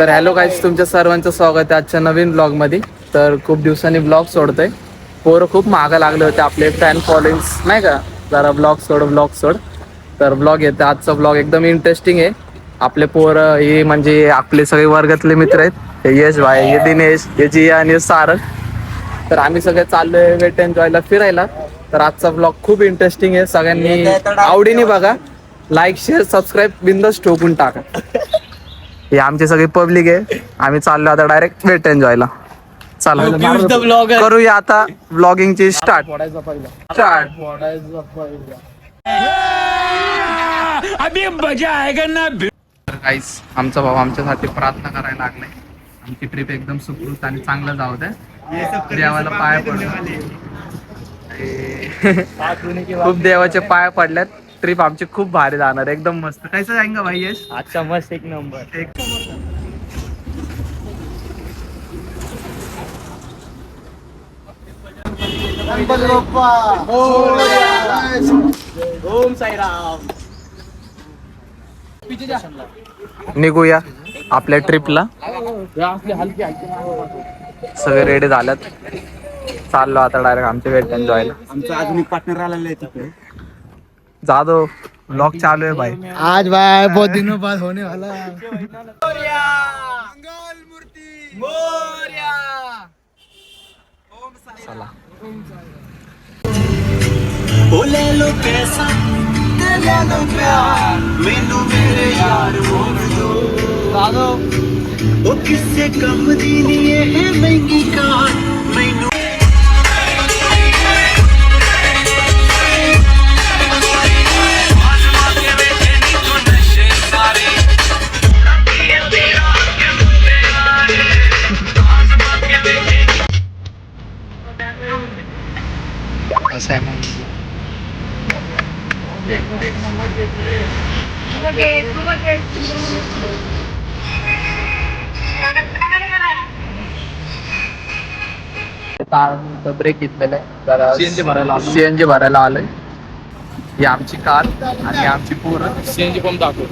तर hello guys, तुमच्या सर्वांचं स्वागत आहे आजच्या नवीन ब्लॉगमध्ये. तर खूप दिवसांनी ब्लॉग सोडतोय. पोरं खूप मागं लागले होते आपले फॅन फॉलोइंग्स नाही का, जरा ब्लॉग सोड. तर ब्लॉग येतं. आजचा ब्लॉग एकदम इंटरेस्टिंग आहे. आपले पोरं हे म्हणजे आपले सगळे वर्गातले मित्र आहेत. हे यश भाई, हे दिनेश, हे जिया आणि सारंग. तर आम्ही सगळे चाललोय वेट एन्जॉयला फिरायला. तर आजचा ब्लॉग खूप इंटरेस्टिंग आहे. सगळ्यांनी आवडीने बघा. लाईक शेअर सबस्क्राईब बिंदास ठोकून टाका. हे आमचे सगळे पब्लिक आहे. आम्ही चाललो आता डायरेक्ट वेट एन्जॉयला. चला करूया आता ब्लॉगिंगची स्टार्ट. अभी मजा आएगा ना. गाईस, आमचा भाऊ आमच्यासाठी प्रार्थना करायला लागलाय. आमची ट्रिप एकदम सुखरूप आणि चांगलं जाऊ द्या. देवाला पाया पडलो. खूप देवाचे पाया पडल्यात. ट्रिप आमची खूप भारी जाणार, एकदम मस्त. कैसा जाएगा भाई यश? अच्छा, मस्त, एक नंबर. ओम साईराम. निघूया आपल्या ट्रिपला. सगळे रेडी झाल्यात. चाललो आता डायरेक्ट आमच्या वेट एन्जॉयला. आमचा अजून एक पार्टनर आलेला आहे तिथे. जादो ब्लॉग चालू आहे भाई. आज भाई बहुत दिनों बाद होने वाला. चला. ले लो पैसा, ले लो प्यार, मैनू मेरे यार मोड़ दो. ओ किससे कम दी लिए है महंगी कार, मैनू असं आहे मग. ब्रेक घेतलेला आहे. जरा सीएनजी भरायला आलोय. ही आमची कार आणि आमची पोरं. सीएनजी पंप दाखव.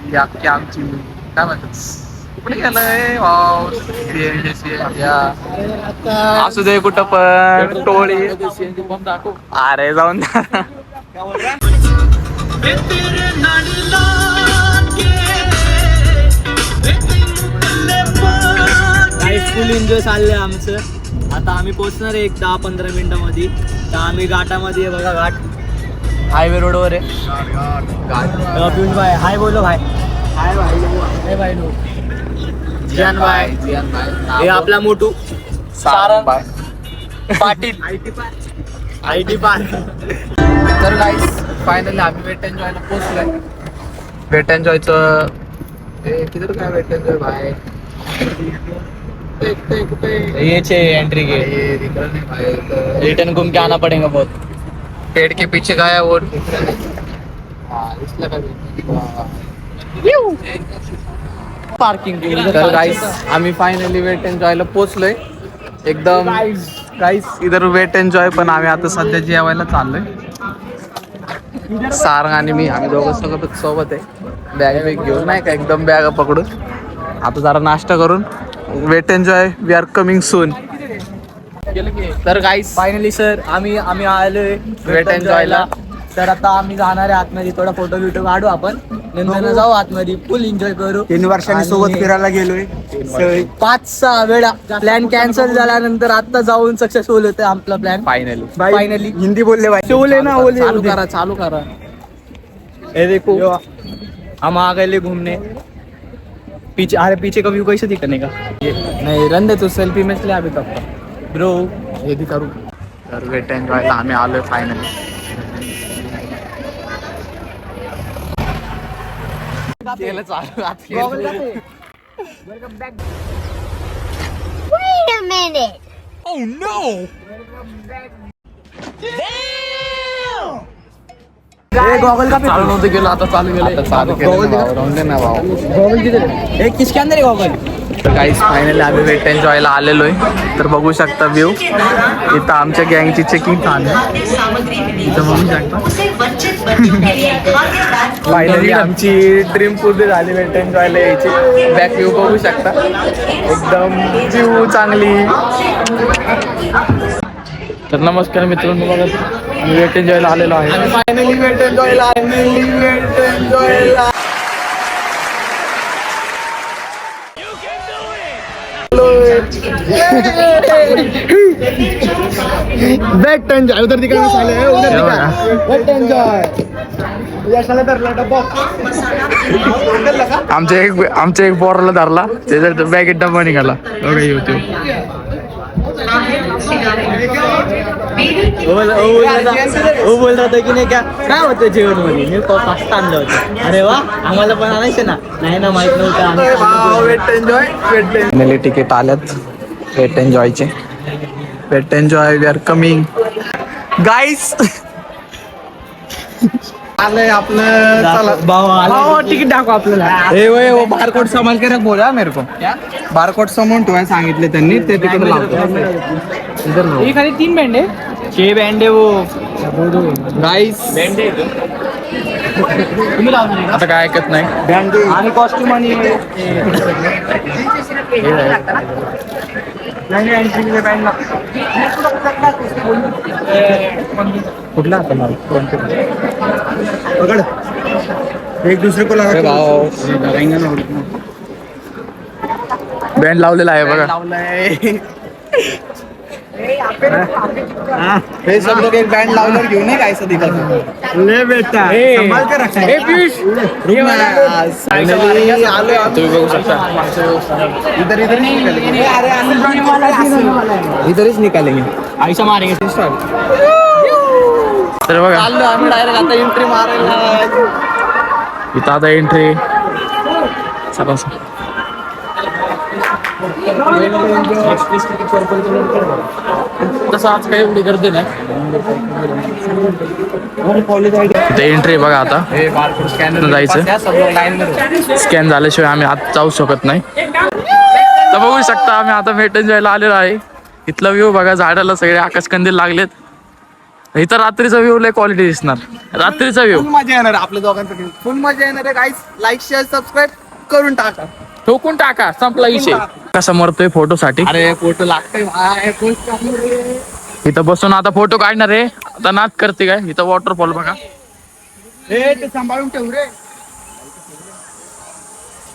ही अख्खी आमची काय म्हणतात कुठे गेलंय. वाव, सीएनजी असू दे कुठं पण टोळी. सीएनजी पंप दाखव. अरे जाऊन द्या. फुल एन्जॉय चाललंय आमचं. आता आम्ही पोहोचणार आहे एक 10-15 मिनिटांमध्ये. तर आम्ही घाटामध्ये आहे बघा. घाट हायवे रोडवर आहे. पियुष भाई हाय बोलो भाई. हाय भाई. हाय भाई. जियान भाई. हे आपला मोठू सारंग पाटील आयटी पार्क. तर गाईस, फायनली आम्ही वेट एन्जॉयला पोहोचलोय. वेट एन्जॉयचं किती काय वेट एन्जॉय भाई. ये छे एंट्री गेट. रिटर्न घूम के आना पड़ेगा बहुत. पेड़ के पीछे गया वो. पार्किंग. तर गाईस, आम्ही फायनली वेट एन्जॉयला पोहोचलोय. एकदम गाईस इधर वेट एन्जॉय. पण आम्ही आता सध्या जेवायला चाललोय. सारंग आणि मी, आम्ही दोघं सगळं सोबत आहे. बॅग घेऊन नाही का, एकदम बॅग पकडून आता जरा नाश्ता करून wait enjoy we are coming soon. तर गाईस, फायनली सर आम्ही आलोय वेट एन्जॉयला. तर आता आम्ही जाणार आहे आतमध्ये. थोडा फोटो काढू आपण. नंतर जाऊ आतमध्ये. फुल एन्जॉय करू. 3 वर्षांनी सोबत फिरायला गेलोय. 5-6 वेळा प्लॅन कॅन्सल झाल्यानंतर आता जाऊन सक्सेसफुल होतं आपला प्लॅन. फायनली हिंदी बोलले भाई. बोले ना बोले. चालू करा. ये देखो हम आ गए घूमने. पीछे अरे पीछे का व्यू कैसे दिखने का. नहीं रन दे तो सेल्फी में ले अभी तक ब्रो. हे बी करू. तर वेट एन्जॉयला आम्ही आलोय finally. Wait a minute. Oh no. Goggle का चालू नव्हतं गेलो, आता चालू गेलं. चालू केलं ना भाऊ. गॉगल किधर है. किसके अंदर है गॉगल. तर काहीच फायनली आम्ही वेट एन्जॉयला आलेलो आहे. तर बघू शकता व्ह्यू. इथं आमच्या गँगची चेकिंग चालू आहे. इथं बघू शकता फायनली आमची ड्रीम पूर्ण झाली वेट एन्जॉयला यायची. बॅक व्ह्यू बघू शकता एकदम व्ह्यू चांगली. तर नमस्कार मित्रांनो, बघा आम्ही वेट एन्जॉयला आलेलो आहे. फायनली वेट एन्जॉयला वेट एन्जॉय उधर दिखाना साले उधर दिखा वेट एन्जॉय या साले धरला डब्बा आमच्या एक पोराला धरला त्याच्या बॅगेत डब्बा निघाला. बघा युट्यूब हो बोलत होता की नाही का काय होतं जेवण मध्ये मी पास्ता आणलं होतं. अरे वा आम्हाला पण आणायचं ना. नाही ना माहित नव्हतं. वेट एन्जॉय फायनली तिकीट आल्यात वेट एन्जॉयचे. Wet enjoy we are coming guys. आलंय आपलं. चला भाऊ तिकीट दाखव आपल्याला ए वय वो बारकोड संभाल के रख बोला मेरे को. बारकोड समोर ठेवायला सांगितले त्यांनी ते तिकीट लावतो. खाली 3 बँड आहे. 6 बँड आहे वो गाईस. तुम्ही लावणार आता काय ऐकत नाही. आणि कॉस्ट्युम आणि कुठला आता पकड़ एक दूसरे को लगा भाऊ बँड लावलेला आहे बघा. हे सब लोग एक बँड लावल्यावर घेऊन नाही काय दिखत ले बेटा संभाल के रखना है. फायनली आलोय. तुम्ही बघू शकता इधर इधर नहीं निकालेंगे. इधरच निकालेंगे. आयुष्य मारेंगे. तर बघा आम्ही डायरेक्ट आता एंट्री मारायला. इथं आता एंट्री. चला सर तसं आज काही एवढी गर्दी नाही. इथे एंट्री बघा. आता जायचं स्कॅन झाल्याशिवाय आम्ही आत जाऊ शकत नाही. तर बघू शकता आम्ही आता वेट एन्जॉयला आलेलो आहे. इथला व्ह्यू बघा. झाडाला सगळे आकाशकंदील लागलेत. इथं रात्रीचा व्ह्यू लय क्वालिटी दिसणार. रात्रीचा व्ह्यू फुल मजा येणार आपल्या दोघांसाठी. फुल मजा येणार आहे गाईस. लाईक शेअर सबस्क्राईब करून टाका. ठोकून टाका. संपला विषय. कसा मरतोय फोटो साठी. अरे फोटो लागतोय. इथं बसून आता फोटो काढणार आहे. आता नाच करते काय. इथं वॉटरफॉल बघा. ते सांभाळून ठेव रे.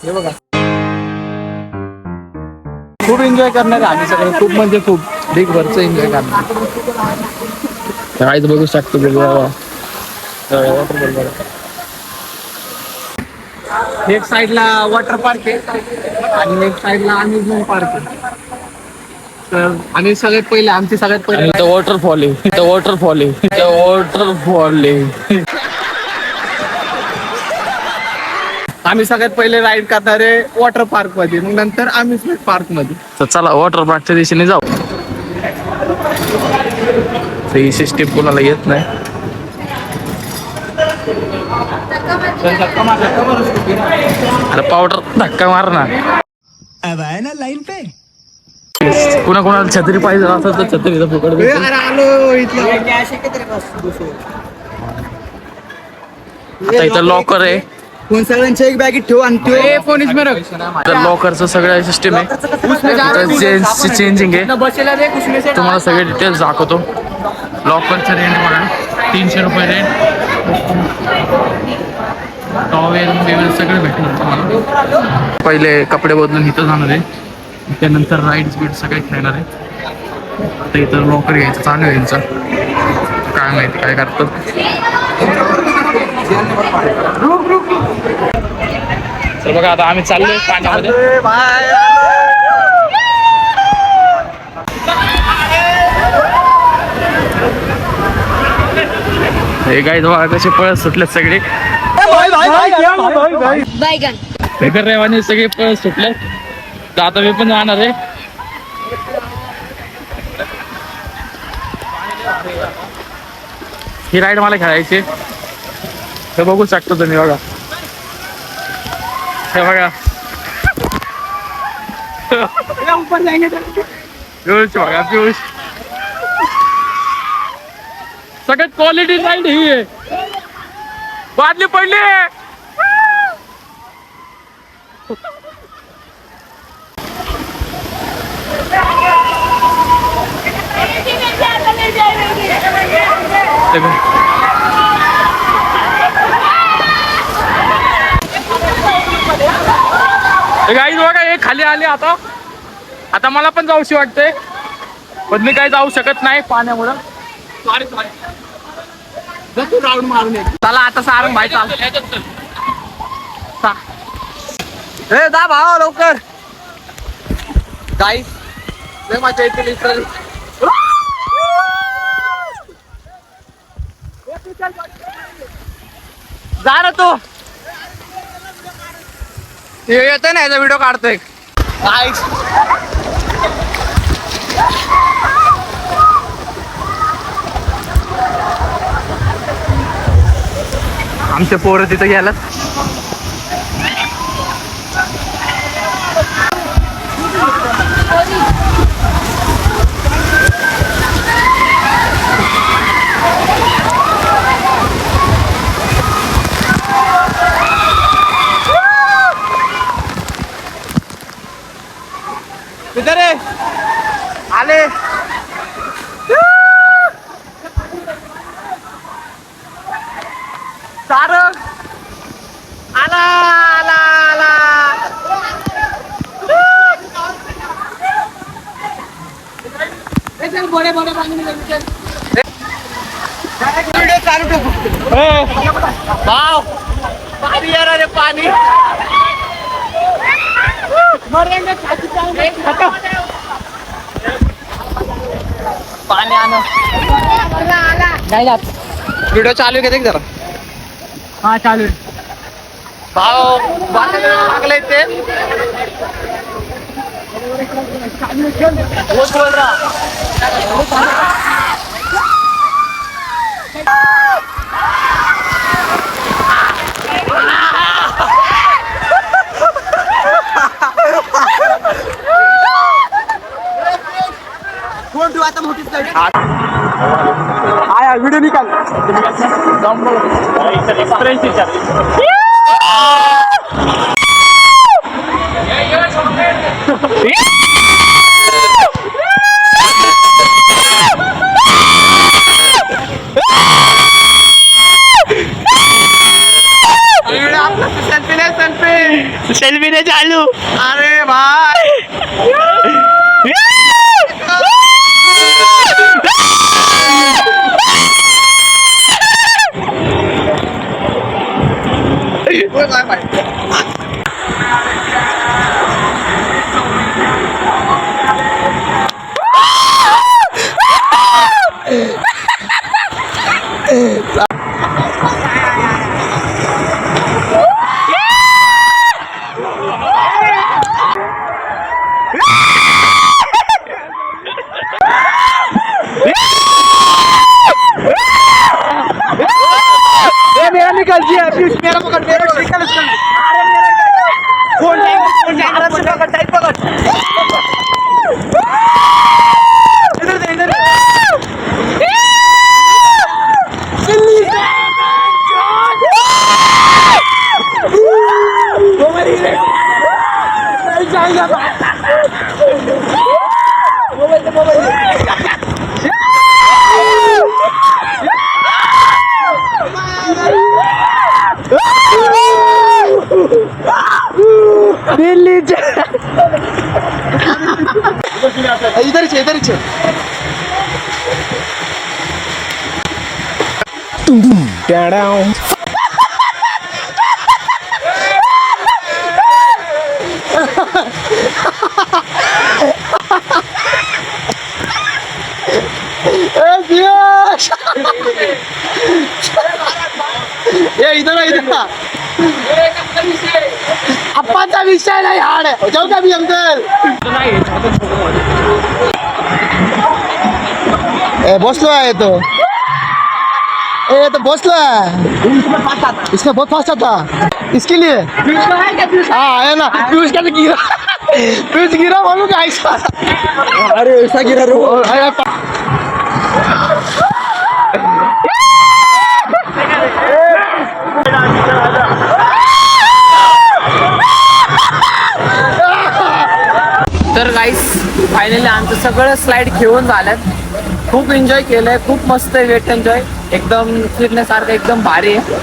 हे बघा खूप एन्जॉय करणार आहे आम्ही सगळं. खूप म्हणजे खूप बिग भरचं एन्जॉय करणार. काहीच बघू शकतो. वॉटरफॉल बघा. एक साइडला वॉटर पार्क आहे आणि एक साइडला अम्युजमेंट पार्क आहे. तर आणि सगळ्यात पहिले आमची सगळ्यात पहिले इथं वॉटरफॉल आहे. इथं वॉटरफॉल आहे. इथं वॉटरफॉल आहे. आम्ही सगळ्यात पहिले राईड करणार आहे वॉटर पार्क मध्ये. मग नंतर अम्युजमेंट पार्क मध्ये. तर चला वॉटर पार्कच्या दिशेने जाऊ. ही सिस्टीम कोणाला येत नाही. अरे पावडर धक्का मार ना. अब आए ना लाइन पे. कुणा कोणाला छत्री पाहिजे असं तर छत्रीचा फुकट भेटतो. अरे आलो इथलं. आता इथं लॉकर आहे. फोन सगळ्यांच्या एक बॅगेत ठेव आणि तो फोन इसमें रख. तर लॉकरचं सगळं सिस्टम आहे. जेन्सची चेंजिंग आहे. तुम्हाला सगळे डिटेल्स दाखवतो. लॉकरचं रेंट बघा 300 रुपये रेंट. टॉवेल बिवेल सगळं भेटणार तुम्हाला. पहिले कपडे बदलून इथं जाणार आहे. त्यानंतर राईड्स बीट सगळे खेळणार आहे. तर इथं लॉकर घ्यायचं चालू आहे यांचं. काय माहिती काय करतात. तर बघा आता आम्ही चाललोय पाण्यामध्ये. हे काय बघा कसे पळत सुटलेत सगळे. बेकर रेवाने सगळे पळत सुटले. तर आता मी पण जाणार आहे. ही राईड मला खेळायची. हे बघू शकतो तुम्ही बघा. हे बघा पियुष बघा पियुष सगळ्यात क्वालिटी राईड ही आहे. बादली पडली गाईज बघा हे खाली आले आता. आता मला पण जाऊशी वाटते पण मी काही जाऊ शकत नाही पाण्यामुळं. राऊंड मारून ये. चला आता सारंग भाई चाल ए जा भावा लवकर. गाईस लय मजा येते लिटरली. जा ना तू. येतोय ना याचा व्हिडिओ काढतोय. गाईस आमचे पोरं तिथं गेलात. इधर आहे. आले सारंग आला आला आला. व्हिडिओ चालू ठेव. भाव पाणी येणार रे पाणी. पाणी आणा. व्हिडिओ चालू घेते जरा. हा चालू आहे. भाव लागले ते बोल रहा. फोन ठेव आता मोठी आया व्हिडिओ निकाल. सेल्फी ने चालू. अरे भाई मेरा निकल दिया. मेरा पकड़. मेरा निकल. अरे मेरा फोन पकड़. टाइट पकड़. इधर दे इधर. इधर छे इधर छे. ये इधर इधर. अप्पाचा विषय नाही हाड. जाऊ का मी अंकल. बसलो है तो. ए तो बसलो है. इसका बहुत फास्ट था. इसके लिए हाँ है ना. पीयूष का तो गिरा. पियूष गिरा म्हणून काय अरे ऐसा गिरा रो तर गाईस फायनली आमचं सगळं स्लाइड खेळून झाल्यात. खूप एन्जॉय केलंय, खूप मस्त आहे. वेट एन्जॉय एकदम फिरण्यासारखं एकदम भारी आहे.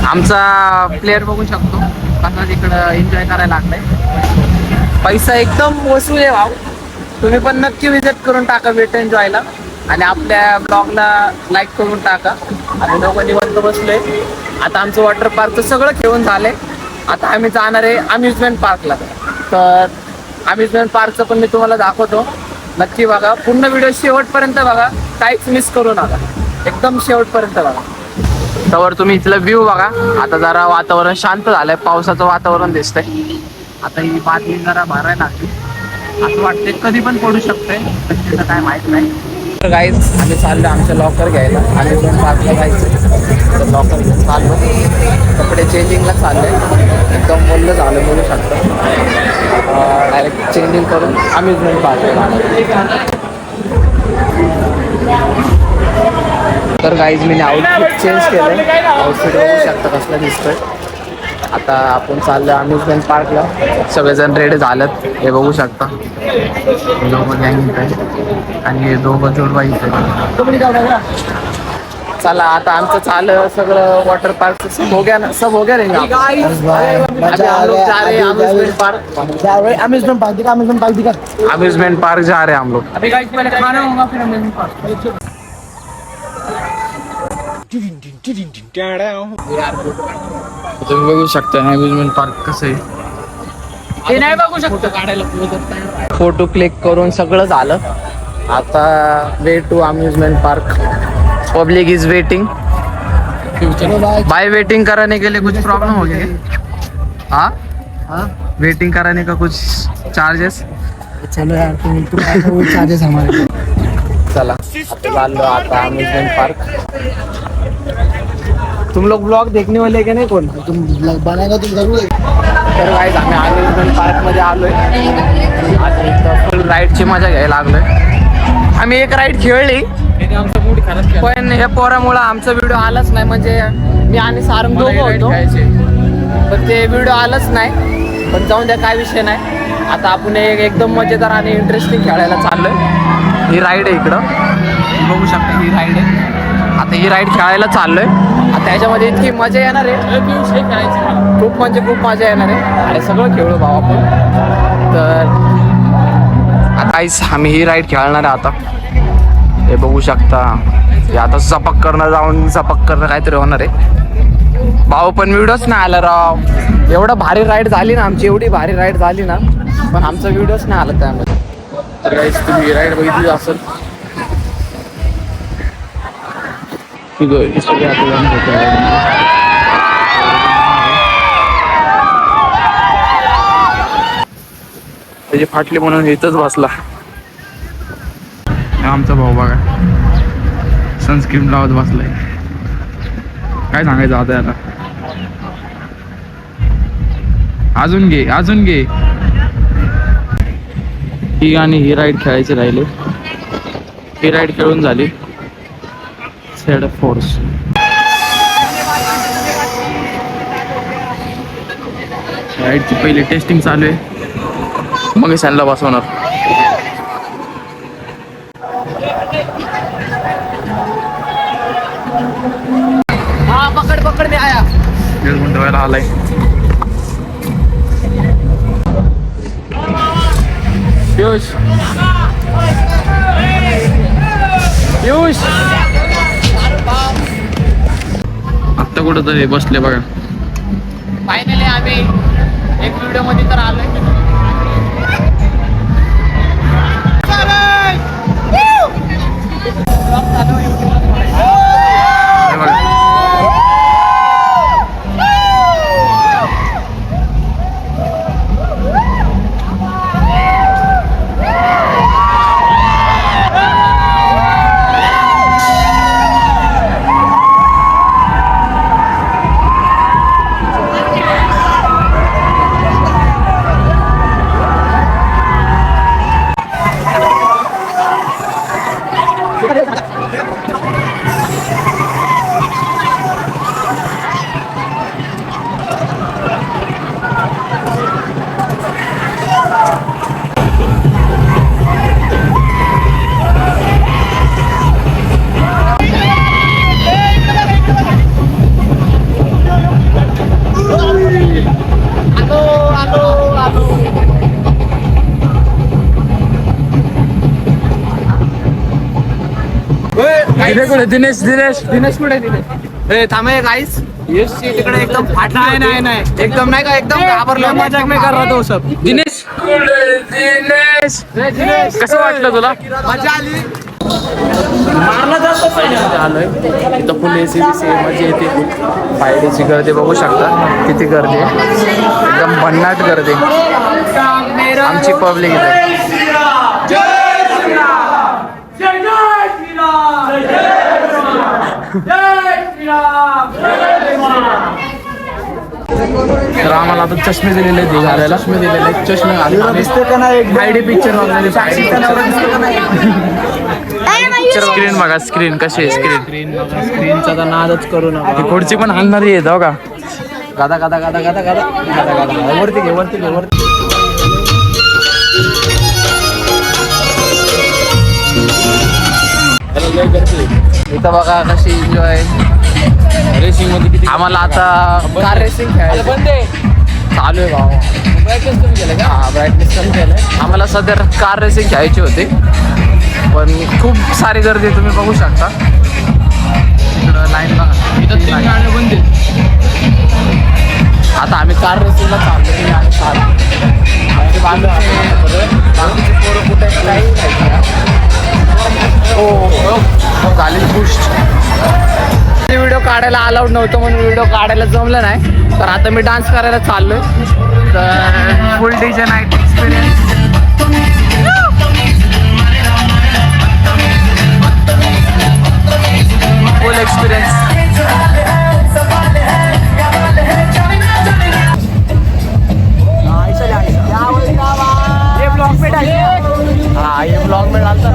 आमचा प्लेअर बघू शकतो कसा तिकडं एन्जॉय करायला लागलाय. पैसा एकदम वसूल आहे भाऊ. तुम्ही पण नक्की विजिट करून टाका वेट एन्जॉयला आणि आपल्या ब्लॉगला लाईक करून टाका. आम्ही दोघं निवांत बसलोय. आता आमचं वॉटर पार्कचं सगळं खेळून झालंय. आता आम्ही जाणार आहे अम्युजमेंट पार्कला. तर अम्युजमेंट पार्कचं पण मी तुम्हाला दाखवतो. नक्की बघा, पूर्ण व्हिडिओ शेवटपर्यंत बघा, काहीच मिस करू नका, एकदम शेवटपर्यंत बघा. त्यावर तुम्ही इथलं व्ह्यू बघा. आता जरा वातावरण शांत झालंय, पावसाचं वातावरण दिसतंय. आता ही बातमी जरा भरायला लागली, असं वाटतंय कधी पण पडू शकतंय, त्याचं काय माहित नाही. तर गाईज आम्ही चाललो आमचं लॉकर घ्यायला. अम्युजमेंट पार्कला जायचं. तर लॉकर घेऊन चाललो, कपडे चेंजिंगला चालले. एकदम बोललं झालं बोलू शकतं. डायरेक्ट चेंजिंग करून अम्युजमेंट पार्कला. तर गाईज मी आउटफिट चेंज केलं. आउटफिट बघू शकता कसलं दिसतंय. आता आपण चाललो अम्युजमेंट पार्कला. सगळेजण रेडी झालेत, हे बघू शकता. दोघं गँग आहे आणि हे दोघं जोडवाईच आहे. चला आता आमचं चाललं सगळं वॉटर पार्क सब हो गया ना, सब हो गया रहेगा. अम्यूजमेंट पार्क अम्यूजमेंट पार्क दिखा अम्यूजमेंट पार्क दिखा अम्यूजमेंट पार्क जा रहे हैं हम लोग. अभी गाइस पहले खाना होगा फिर अम्यूजमेंट पार्क. तुम्ही बघू शकता अम्युजमेंट पार्क कसं आहे. हे नाही बघू शकतो काढायला. फोटो क्लिक करून सगळं झालं. आता way to amusement park. Public is waiting. भाई वेटिंग कराने के लिए कुछ प्रॉब्लम हो गया? हाँ, वेटिंग कराने का कुछ चार्जेस? चलो यार तुम चार्जेस हमारे. चला आता चाललो आता अम्यूजमेंट पार्क. तुम लोग ब्लॉग देखने वाले के नाही कोण? तुम बनाएगा तुम जरूर. तर गाईज आम्ही अम्युजमेंट पार्कमध्ये आलोय. आता इथं फुल राईडची मजा घ्यायला लागलोय. आम्ही एक राईड खेळली पण या पोरामुळं आमचा व्हिडिओ आलाच नाही. म्हणजे मी आणि सारंग दोघं होतो पण ते व्हिडिओ आलंच नाही. पण जाऊन द्या, काय विषय नाही. आता आपण एकदम मजेदार आणि इंटरेस्टिंग खेळायला चाललोय. ही राईड आहे इकडं, बघू शकता ही राईड आहे. आता ही राईड खेळायला चाललोय. आता याच्यामध्ये इतकी मजा येणार आहे, खूप म्हणजे खूप मजा येणार आहे. आणि सगळं खेळू भाऊ आपण. तर आता आम्ही ही राईड खेळणार आहे. आता हे बघू शकता, हे आता सपक करणं जाऊन सपक करणं काहीतरी होणार आहे. भाऊ पण व्हिडिओच नाही आला राव. एवढं भारी राईड झाली ना आमची, एवढी भारी राईड झाली ना, पण आमचा व्हिडिओच नाही आला त्यामध्ये. तर गाईस तुम्ही राईड बघितली असेल. त्याची फाटली म्हणून इथंच बसला. आमचा भाऊ बघा सनस्क्रीन लावत बसलाय. काय सांगायचं आता याला. अजून घे अजून घे. ही आणि ही राईड खेळायची राहिले. ही राईड खेळून झाली. सेड फोर्स राईडची पहिली टेस्टिंग चालू आहे, मग सॅनला बसवणार. हाँ पकड़ पकड़ में आया. 1.5 मिनिट व्हायला आलाय. पियुष पियुष आत्ता कुठं तरी बसले बघा. फायनली आम्ही एक व्हिडिओ मध्ये तर आलोय. दिनेश दिनेश दिनेश कुठे दिनेश थांबे गाईस यश तिकडे एकदम फाटा नाही एकदम नाही का एकदम घाबरलो मजाक नाही कर रहा तो सब दिनेश दिनेश कसं वाटलं तुला मजा आली. आलोय इथं फुल एसी बीसी मजा येते खूप फायदेची गर्दी बघू शकता किती गर्दी आहे एकदम भन्नाट गर्दी आमची पब्लिक इथे तर आम्हाला आता चष्मे दिलेले आहेत घालायला चष्मे दिलेले आहेत चष्मे हायडी पिक्चर वगैरे स्क्रीन बघा स्क्रीन कशी आहे स्क्रीन बघा स्क्रीनचा तर नादच करू नका ती पुढची पण हलणारी आहे जाऊ का गादा गादा गादा गादा गादा गादा गादा वरती घे वरती घे वरती इथं बघा कशी एन्जॉय रेसिंग मध्ये किती आम्हाला आता कार रेसिंग खेळायला बंद आहे चालू आहे भाऊ ब्राईटनेस कमी केलं का हा ब्राईटनेस कमी केलं आम्हाला सध्या कार रेसिंग खेळायची होती पण खूप सारी गर्दी तुम्ही बघू शकता इकडं लाईन बघा इथं 3 गाड्या बंद आता आम्ही कार रेसिंगला चाललो आणि कार बाकीचे पोरं कुठे काही हो झाली गोष्ट व्हिडिओ काढायला अलाउड नव्हतं म्हणून व्हिडिओ काढायला जमलं नाही तर आता मी डान्स करायला चाललोय तर फुल डीजे नाईट एक्सपिरियन्स फुल एक्सपिरियन्स हाँ ये ब्लॉग में डालता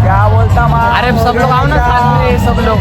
क्या बोलता अरे सब लोग आओ ना साथ में सब लोग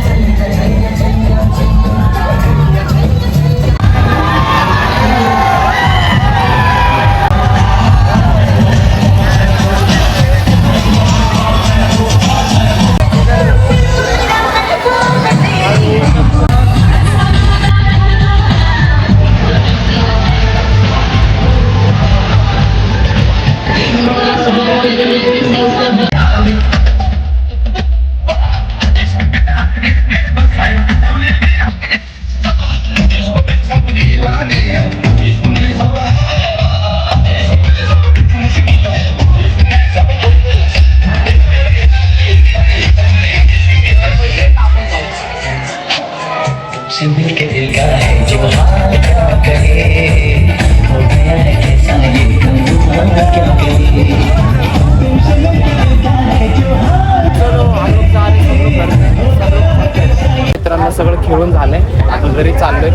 मित्रांनो सगळं खेळून झालंय आता घरी चाललोय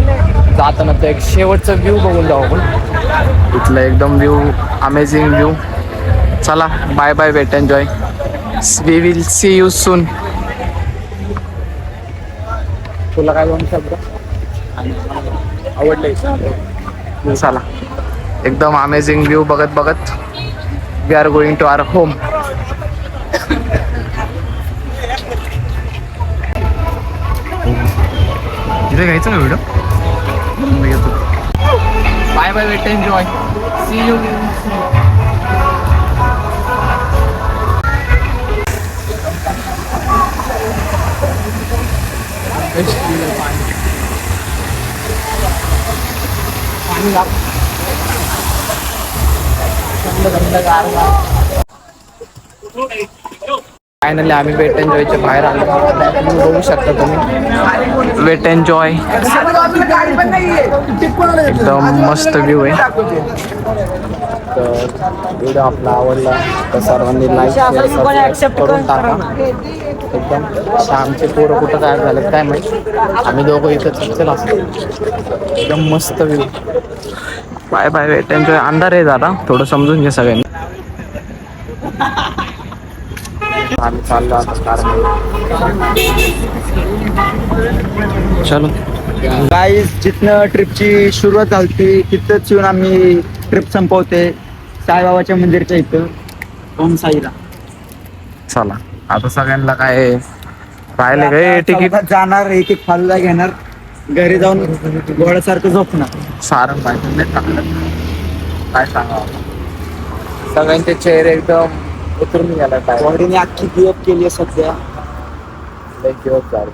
जाताना तर एक शेवटचा व्ह्यू बघून जाऊ आपण इथलं एकदम व्ह्यू अमेझिंग व्ह्यू चला bye bye wait enjoy we will see you soon तुला काय दोन शब्द आवडलंय चला एकदम अमेझिंग व्ह्यू बघत बघत we are going to our home इथे घ्यायचं ना व्हिडिओ घेतो bye bye wait enjoy see you पाणी लाग फायनली आम्ही वेट एन्जॉयच्या बाहेर आलो बघू शकता तुम्ही वेट एन्जॉय एकदम मस्त व्ह्यू आहे तर व्हिडिओ आपला आवडला तर सर्वांनी लाईक करून टाका एकदम आमचे पोरं कुठं काय झालं काय माहिती आम्ही दोघं इथं चल असतो एकदम मस्त view bye bye wait enjoy अंधार आहे दादा थोडं समजून घ्या सगळ्यांनी आम्ही चाललो आता चलो गाईज जिथनं ट्रिपची सुरुवात झाली तिथंच येऊन आम्ही ट्रिप संपवते साईबाबाच्या मंदिरच्या इथं ओम साईला चला आता सगळ्यांना काय राहिले काय तिकीट जाणार एक एक फालुदा घेणार घरी जाऊन घोड्यासारखं झोपणार सारं पाहिजे नाही टाकलं काय सांगावं सगळ्यांचे चेहरे एकदम उतरून गेला टायर बॉडीने अख्खी गिअप केली आहे सध्या. लय किंवा चार